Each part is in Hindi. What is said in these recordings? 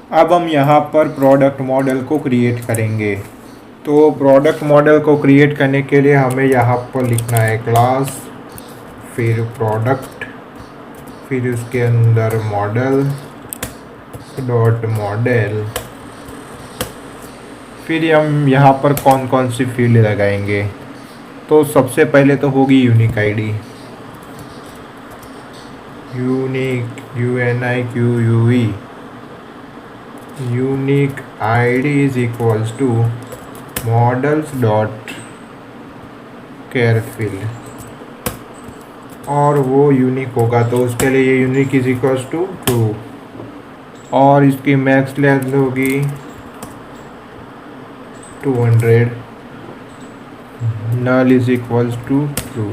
अब हम यहाँ पर प्रोडक्ट मॉडल को क्रिएट करेंगे। तो प्रोडक्ट मॉडल को क्रिएट करने के लिए हमें यहाँ पर लिखना है क्लास, फिर प्रोडक्ट, फिर उसके अंदर मॉडल डॉट मॉडल। फिर हम यहाँ पर कौन कौन सी फील्ड लगाएंगे। तो सबसे पहले तो होगी unique ID, unique UNIQUE, unique ID is equals to models dot char field, और वो यूनिक होगा तो उसके लिए ये unique is equals to true, और इसकी मैक्स लेंथ होगी 200, null is equals to true,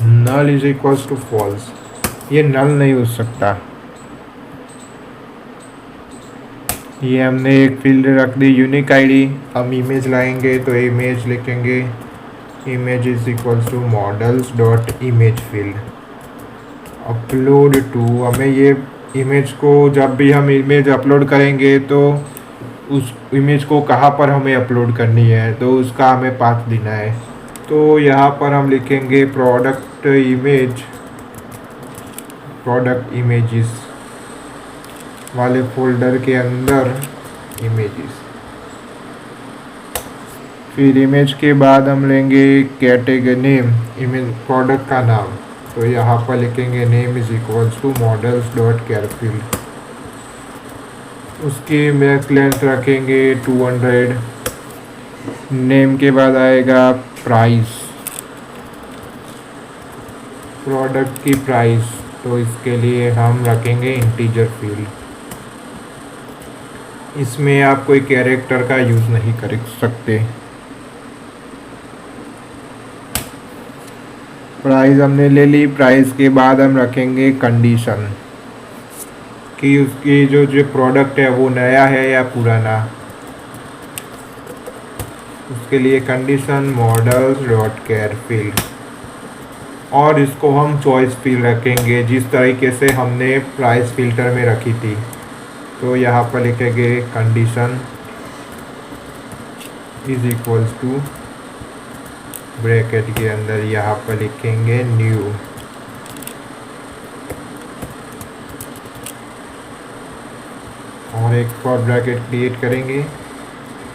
null is equals to false. ये नल नहीं हो सकता। ये हमने एक फील्ड रख दी यूनिक आईडी। हम इमेज लाएंगे तो इमेज लिखेंगे image is equals to models dot image field, upload to. हमें ये इमेज को जब भी हम इमेज अपलोड करेंगे तो उस इमेज को कहाँ पर हमें अपलोड करनी है तो उसका हमें पाथ देना है। तो यहाँ पर हम लिखेंगे प्रोडक्ट इमेजेस वाले फोल्डर के अंदर इमेजेस। फिर इमेज के बाद हम लेंगे कैटेगरी नेम, इमेज प्रोडक्ट का नाम। तो यहाँ पर लिखेंगे name is equals to models dot char field. उसकी मैक्स लेंथ रखेंगे 200। नेम के बाद आएगा प्राइस, प्रोडक्ट की प्राइस। तो इसके लिए हम रखेंगे इंटीजर फील्ड। इसमें आप कोई कैरेक्टर का यूज़ नहीं कर सकते। प्राइस हमने ले ली। प्राइस के बाद हम रखेंगे कंडीशन कि उसकी जो प्रोडक्ट है वो नया है या पुराना। उसके लिए condition models dot char field, और इसको हम चॉइस फील्ड रखेंगे जिस तरीके से हमने प्राइस फिल्टर में रखी थी। तो यहाँ पर लिखेंगे condition is equals to bracket के अंदर यहाँ पर लिखेंगे न्यू, और एक और ब्रैकेट क्रिएट करेंगे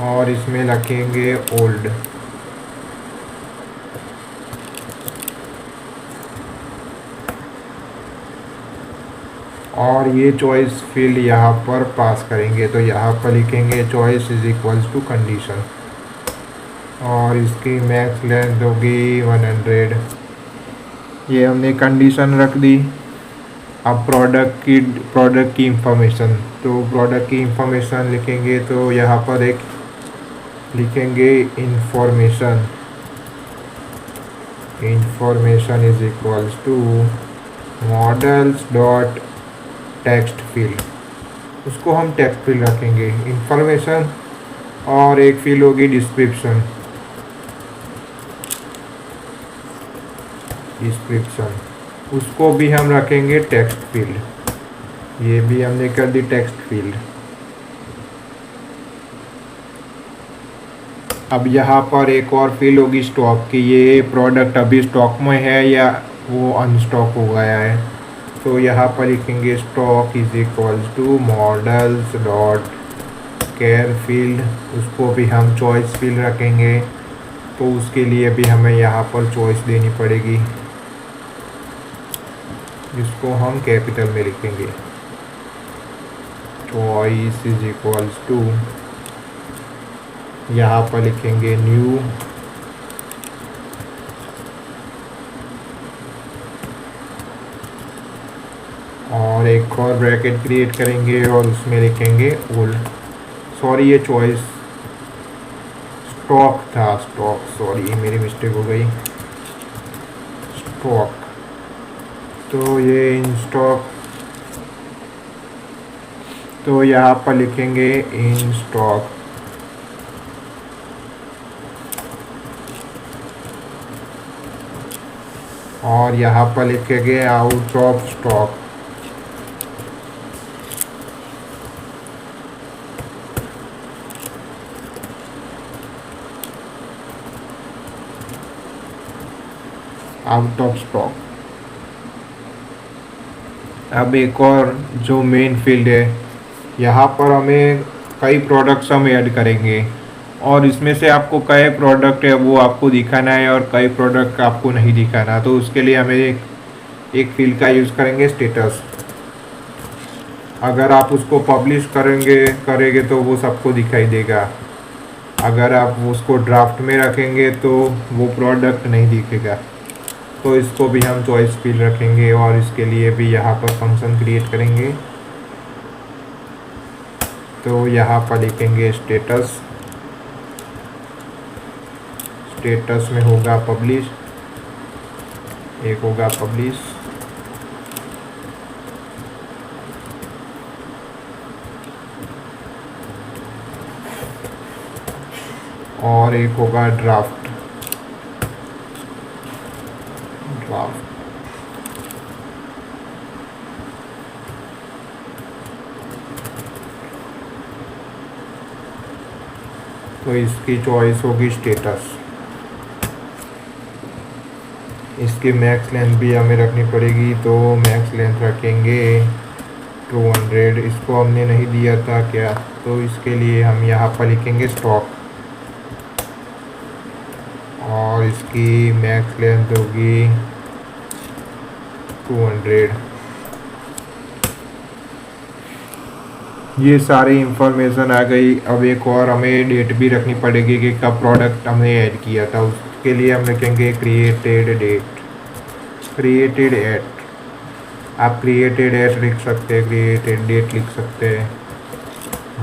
और इसमें रखेंगे ओल्ड। और ये चॉइस फील्ड यहाँ पर पास करेंगे। तो यहाँ पर लिखेंगे choice is equals to condition, और इसकी मैक्स लेंथ होगी 100। ये हमने कंडीशन रख दी। अब प्रोडक्ट की इंफॉर्मेशन, तो प्रोडक्ट की इंफॉर्मेशन लिखेंगे तो यहाँ पर एक लिखेंगे information is equals to models dot text field. उसको हम टेक्स्ट फील्ड रखेंगे इंफॉर्मेशन, और एक फील्ड होगी डिस्क्रिप्शन, उसको भी हम रखेंगे टेक्स्ट फील्ड। ये भी हमने कर दी टेक्स्ट फील्ड। अब यहाँ पर एक और फील्ड होगी स्टॉक की, ये प्रोडक्ट अभी स्टॉक में है या वो अनस्टॉक हो गया है। तो यहाँ पर लिखेंगे stock is equals to models dot char field, उसको भी हम चॉइस फील्ड रखेंगे। तो उसके लिए भी हमें यहाँ पर चॉइस देनी पड़ेगी, जिसको हम कैपिटल में लिखेंगे। चॉइस इज इक्वल्स टू, यहाँ पर लिखेंगे न्यू, और एक और ब्रैकेट क्रिएट करेंगे और उसमें लिखेंगे ओल्ड। सॉरी, ये चॉइस स्टॉक था, स्टॉक, सॉरी मेरी मिस्टेक हो गई, स्टॉक। तो ये इन स्टॉक, तो यहाँ पर लिखेंगे इन स्टॉक, और यहाँ पर लिखेंगे out of stock. Out of stock. अब एक और जो मेन फील्ड है, यहाँ पर हमें कई प्रोडक्ट्स हम ऐड करेंगे और इसमें से आपको कई प्रोडक्ट है वो आपको दिखाना है और कई प्रोडक्ट आपको नहीं दिखाना। तो उसके लिए हमें एक फील्ड का यूज़ करेंगे स्टेटस। अगर आप उसको पब्लिश करेंगे तो वो सबको दिखाई देगा। अगर आप उसको ड्राफ्ट में रखेंगे तो वो प्रोडक्ट नहीं दिखेगा। तो इसको भी हम चॉइस फील्ड रखेंगे और इसके लिए भी यहाँ पर फंक्शन क्रिएट करेंगे। तो यहाँ पर लिखेंगे स्टेटस। स्टेटस में होगा पब्लिश, एक होगा पब्लिश, और एक होगा ड्राफ्ट। तो इसकी चॉइस होगी स्टेटस। इसकी मैक्स लेंथ भी हमें रखनी पड़ेगी, तो मैक्स लेंथ रखेंगे 200। इसको हमने नहीं दिया था क्या, तो इसके लिए हम यहाँ पर लिखेंगे स्टॉक और इसकी मैक्स लेंथ होगी 200। ये सारी इंफॉर्मेशन आ गई। अब एक और हमें डेट भी रखनी पड़ेगी कि कब प्रोडक्ट हमने ऐड किया था। उसके लिए हम लिखेंगे क्रिएटेड डेट, क्रिएटेड एट। आप क्रिएटेड एट लिख सकते हैं, क्रिएटेड डेट लिख सकते हैं।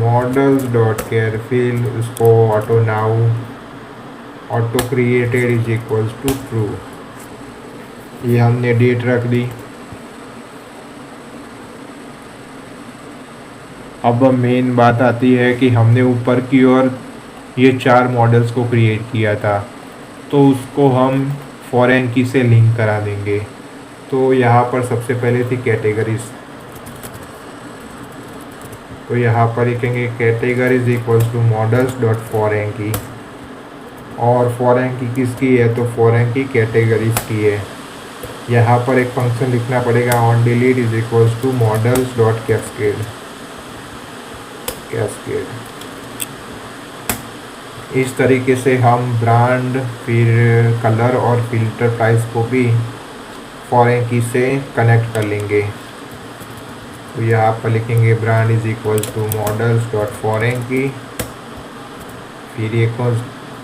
मॉडल्स डॉट केयर फील्ड, उसको auto now, auto created is equals to true. ये हमने डेट रख दी। अब मेन बात आती है कि हमने ऊपर की ओर ये 4 मॉडल्स को क्रिएट किया था, तो उसको हम फॉरेन की से लिंक करा देंगे। तो यहाँ पर सबसे पहले थी कैटेगरीज, तो यहाँ पर लिखेंगे categories equals to models dot foreign key. और फॉरेन की किसकी है, तो फॉरेन की कैटेगरीज की है। यहाँ पर एक फंक्शन लिखना पड़ेगा on delete is equals to models dot cascade. इस तरीके से हम ब्रांड, फिर कलर और फिल्टर प्राइस को भी फॉरेन की से कनेक्ट कर लेंगे। तो यहाँ पर लिखेंगे brand is equal to models dot foreign key. फिर ये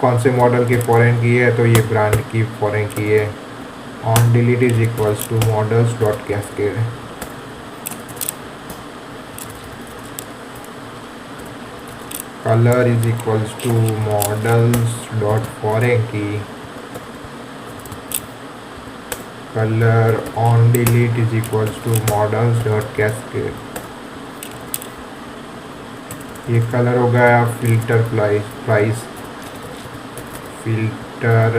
कौन से मॉडल की फॉरेन की है, तो ये ब्रांड की फॉरेन की है। On delete is equals to models dot cascade. Colour is equals to models dot foreign key. Colour on delete is equals to models dot cascade. ये कलर हो गया filter price. Filter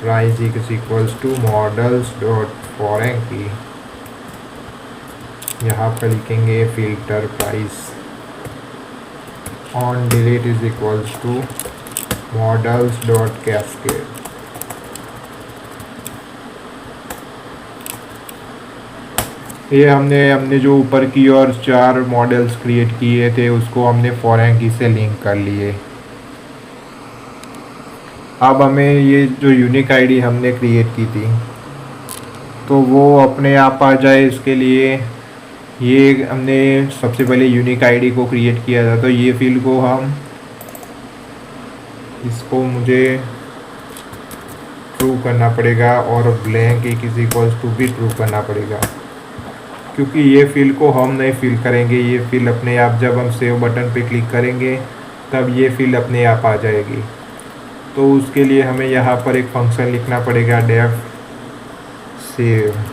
price is equals to models dot foreign key. यहाँ पर लिखेंगे filter price. On delete is equals to models dot cascade. ये हमने जो ऊपर की और 4 मॉडल्स क्रिएट किए थे उसको हमने फॉरेन की से लिंक कर लिए। अब हमें ये जो यूनिक आईडी हमने क्रिएट की थी तो वो अपने आप आ जाए, इसके लिए ये हमने सबसे पहले यूनिक आईडी को क्रिएट किया था। तो ये फील्ड को हम इसको मुझे ट्रू करना पड़ेगा और ब्लैंक इज इक्वल्स टू भी ट्रू करना पड़ेगा, क्योंकि ये फील्ड को हम नहीं फिल करेंगे। ये फील्ड अपने आप जब हम सेव बटन पे क्लिक करेंगे तब ये फील्ड अपने आप आ जाएगी। तो उसके लिए हमें यहाँ पर एक फंक्शन लिखना पड़ेगा डेफ सेव।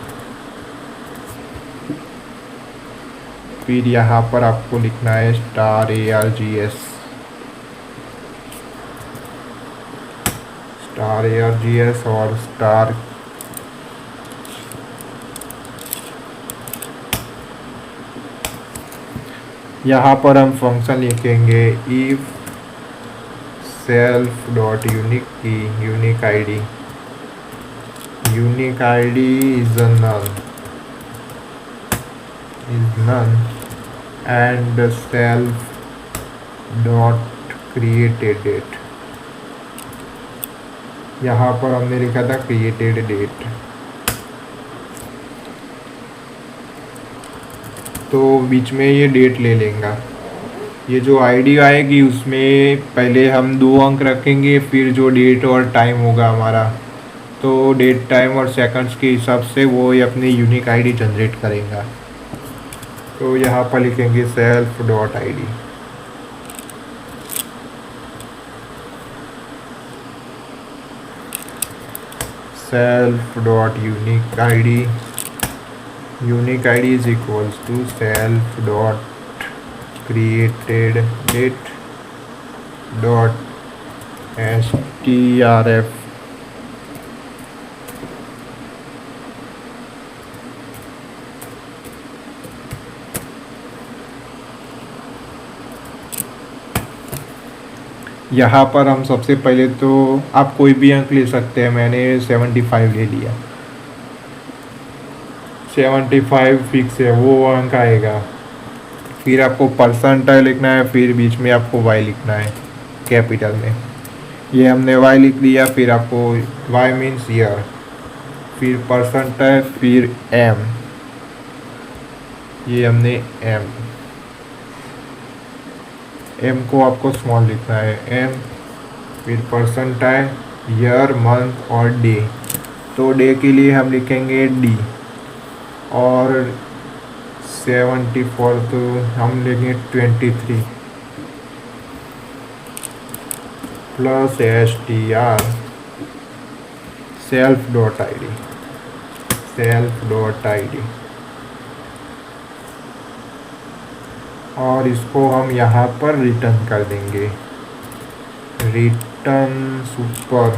फिर यहाँ पर आपको लिखना है *args, *args और स्टार यहाँ पर हम फंक्शन लिखेंगे इफ सेल्फ डॉट यूनिक की unique ID unique id is a none and self dot created date, यहाँ पर हमने लिखा था created date। तो बीच में ये डेट ले लेगा। ये जो आईडी आएगी उसमें पहले हम 2 अंक रखेंगे, फिर जो डेट और टाइम होगा हमारा, तो डेट टाइम और सेकंड्स के हिसाब से वो ये अपनी यूनिक आईडी जनरेट करेगा। तो यहाँ पर लिखेंगे self dot ID. Self dot unique ID, unique ID is equals to self dot created date dot strf यहाँ पर हम सबसे पहले तो आप कोई भी अंक ले सकते हैं, मैंने 75 ले लिया। 75 फिक्स है, वो अंक आएगा। फिर आपको परसेंटाइल लिखना है, फिर बीच में आपको y लिखना है कैपिटल में। ये हमने y लिख लिया, फिर आपको y मीन्स ईयर, फिर परसेंटाइल, फिर m, ये हमने m को आपको स्मॉल लिखना है m, फिर परसेंटाइल, ईयर, मंथ और डे। तो डे के लिए हम लिखेंगे d और 74 तो हम लेंगे 23 plus str self dot ID और इसको हम यहाँ पर रिटर्न कर देंगे। Return super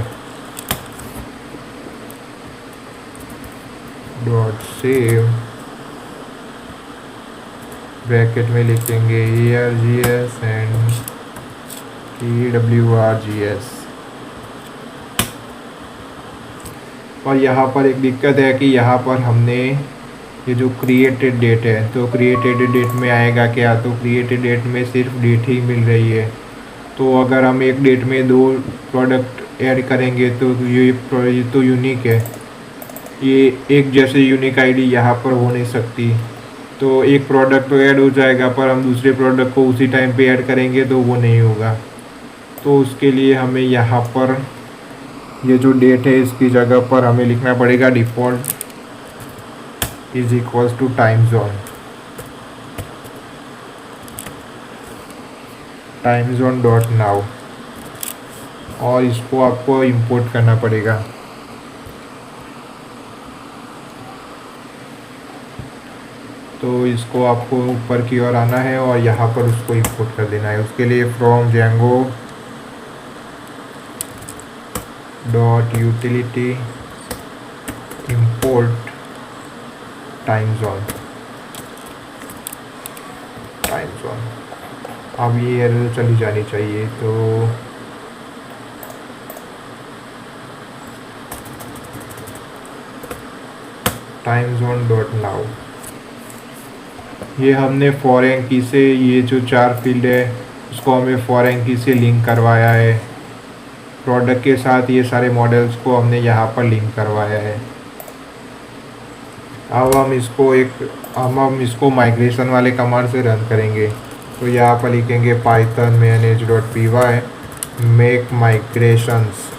dot save, bracket में लिखेंगे ERGS एंड TWRGS। और यहाँ पर एक दिक्कत है कि यहाँ पर हमने ये जो क्रिएटेड डेट है, तो क्रिएटेड डेट में आएगा क्या, तो क्रिएटेड डेट में सिर्फ डेट ही मिल रही है। तो अगर हम एक डेट में 2 प्रोडक्ट ऐड करेंगे तो ये तो यूनिक है, ये एक जैसे यूनिक आईडी यहाँ पर हो नहीं सकती। तो एक प्रोडक्ट तो ऐड हो जाएगा, पर हम दूसरे प्रोडक्ट को उसी टाइम पे ऐड करेंगे तो वो नहीं होगा। तो उसके लिए हमें यहाँ पर ये जो डेट है इसकी जगह पर हमें लिखना पड़ेगा default is equals to time zone dot now, और इसको आपको इंपोर्ट करना पड़ेगा। तो इसको आपको ऊपर की ओर आना है और यहाँ पर उसको इंपोर्ट कर देना है। उसके लिए from Django dot utility import time zone. अब ये एरर चली जानी चाहिए। तो टाइम जोन डॉट नाउ, ये हमने फॉरेन की से ये जो 4 फील्ड है उसको हमें फॉरेन की से लिंक करवाया है। प्रोडक्ट के साथ ये सारे मॉडल्स को हमने यहाँ पर लिंक करवाया है। अब हम इसको माइग्रेशन वाले कमांड से रन करेंगे। तो यहाँ पर लिखेंगे python manage.py मेक माइग्रेशंस,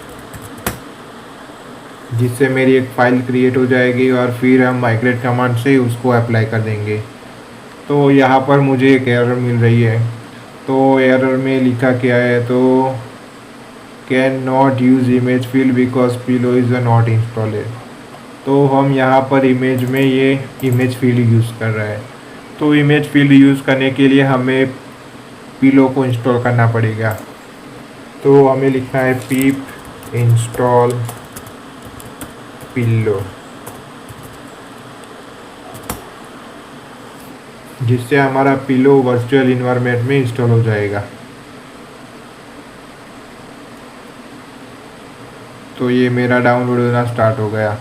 जिससे मेरी एक फ़ाइल क्रिएट हो जाएगी और फिर हम माइग्रेट कमांड से उसको अप्लाई कर देंगे। तो यहाँ पर मुझे एक एरर मिल रही है। तो एरर में लिखा क्या है, तो can not use image field because pillow is not installed. तो हम यहाँ पर इमेज में ये इमेज फील्ड यूज़ कर रहे हैं। तो इमेज फील्ड यूज़ करने के लिए हमें पिलो को इंस्टॉल करना पड़ेगा। तो हमें लिखना है pip इंस्टॉल पिलो, जिससे हमारा पिलो वर्चुअल इन्वायरमेंट में इंस्टॉल हो जाएगा। तो ये मेरा डाउनलोड होना स्टार्ट हो गया।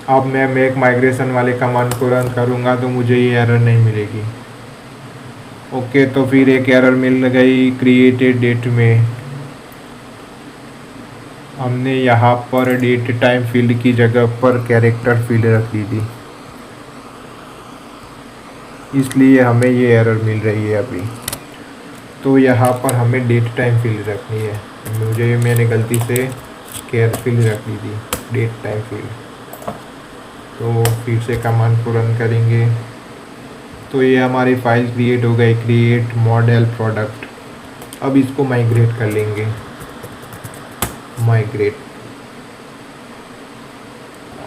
अब मैं मेक माइग्रेशन वाले कमांड को रन करूँगा तो मुझे ये एरर नहीं मिलेगी। ओके, तो फिर एक एरर मिल गई क्रिएटेड डेट में। हमने यहाँ पर डेट टाइम फील्ड की जगह पर कैरेक्टर फील्ड रख दी थी, इसलिए हमें ये एरर मिल रही है अभी। तो यहाँ पर हमें डेट टाइम फील्ड रखनी है। मैंने गलती से कैर फील्ड रख दी थी, डेट टाइम फील्ड। तो फिर से कमांड को रन करेंगे तो ये हमारी फाइल क्रिएट हो गई, क्रिएट मॉडल प्रोडक्ट। अब इसको माइग्रेट कर लेंगे, माइग्रेट,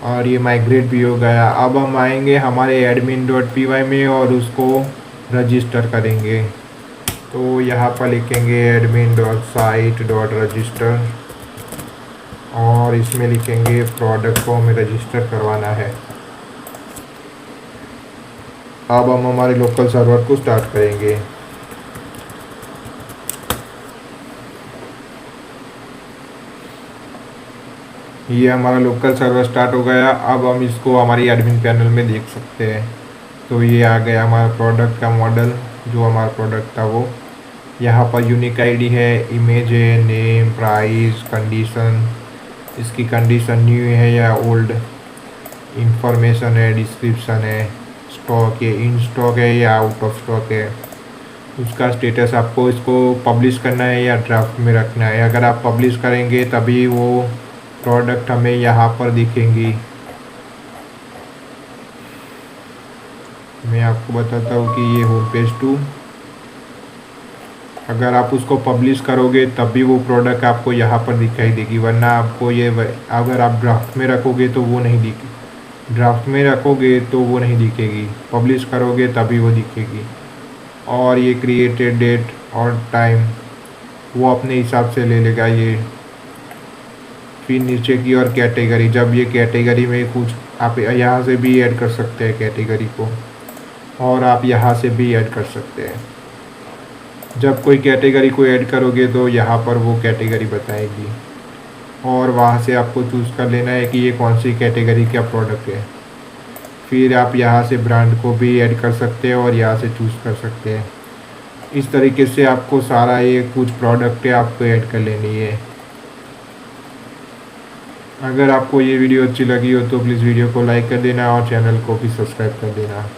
और ये माइग्रेट भी हो गया। अब हम आएंगे हमारे admin.py में और उसको रजिस्टर करेंगे। तो यहाँ पर लिखेंगे admin.site.register और इसमें लिखेंगे प्रोडक्ट को हमें रजिस्टर करवाना है। अब हम हमारे लोकल सर्वर को स्टार्ट करेंगे। ये हमारा लोकल सर्वर स्टार्ट हो गया। अब हम इसको हमारी एडमिन पैनल में देख सकते हैं। तो ये आ गया हमारा प्रोडक्ट का मॉडल, जो हमारा प्रोडक्ट था वो। यहाँ पर यूनिक आईडी है, इमेज है, नेम, प्राइस, कंडीशन, इसकी कंडीशन न्यू है या ओल्ड, इंफॉर्मेशन है, डिस्क्रिप्शन है, स्टॉक है, इन स्टॉक है या आउट ऑफ स्टॉक है, उसका स्टेटस, आपको इसको पब्लिश करना है या ड्राफ्ट में रखना है। अगर आप पब्लिश करेंगे तभी वो प्रोडक्ट हमें यहाँ पर दिखेंगी। मैं आपको बताता हूँ कि ये होम पेज 2, अगर आप उसको पब्लिश करोगे तभी वो प्रोडक्ट आपको यहाँ पर दिखाई देगी, वरना आपको ये अगर आप ड्राफ्ट में रखोगे तो वो नहीं दिखेगी, ड्राफ्ट में रखोगे तो वो नहीं दिखेगी, पब्लिश करोगे तभी वो दिखेगी। और ये क्रिएटेड डेट और टाइम वो अपने हिसाब से ले लेगा ये। फिर नीचे की और कैटेगरी, जब ये कैटेगरी में कुछ आप यहाँ से भी ऐड कर सकते हैं कैटेगरी को, और आप यहाँ से भी ऐड कर सकते हैं। जब कोई कैटेगरी को ऐड करोगे तो यहाँ पर वो कैटेगरी बताएगी और वहाँ से आपको चूज़ कर लेना है कि ये कौन सी कैटेगरी का प्रोडक्ट है। फिर आप यहाँ से ब्रांड को भी ऐड कर सकते हैं और यहाँ से चूज़ कर सकते हैं। इस तरीके से आपको सारा ये कुछ प्रोडक्ट है आपको ऐड कर लेनी है। अगर आपको ये वीडियो अच्छी लगी हो तो प्लीज़ वीडियो को लाइक कर देना और चैनल को भी सब्सक्राइब कर देना।